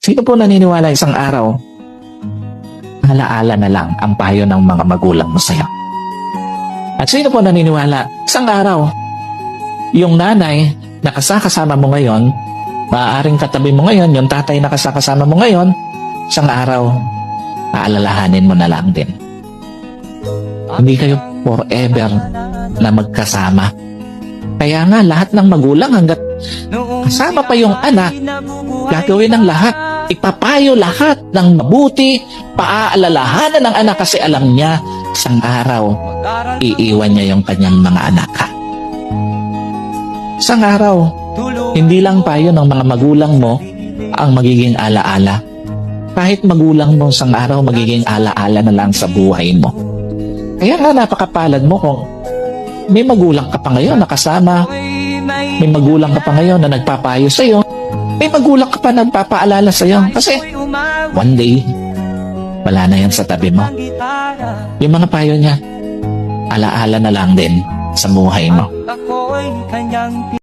Sino po naniniwala isang araw, alaala na lang ang payo ng mga magulang mo sa'yo? At sino po naniniwala, isang araw, yung nanay na kasama mo ngayon, maaaring katabi mo ngayon, yung tatay na kasama mo ngayon, isang araw, aalalahanin mo na lang din. Hindi kayo forever na magkasama. Kaya nga, lahat ng magulang hanggat kasama pa yung anak, gagawin ng lahat. Ipapayo lahat ng mabuti, paaalalahanan ng anak kasi alam niya, isang araw, iiwan niya yung kanyang mga anak. Isang araw, hindi lang payo ng mga magulang mo ang magiging alaala. Kahit magulang mo isang araw, magiging alaala na lang sa buhay mo. Kaya nga napakapalad mo kung may magulang ka pa ngayon na kasama, may magulang ka pa ngayon na nagpapayo sa'yo, may magulang ka pa nagpapaalala sa'yo. Kasi one day, wala na yan sa tabi mo. Yung mga payo niya, alaala na lang din sa buhay mo.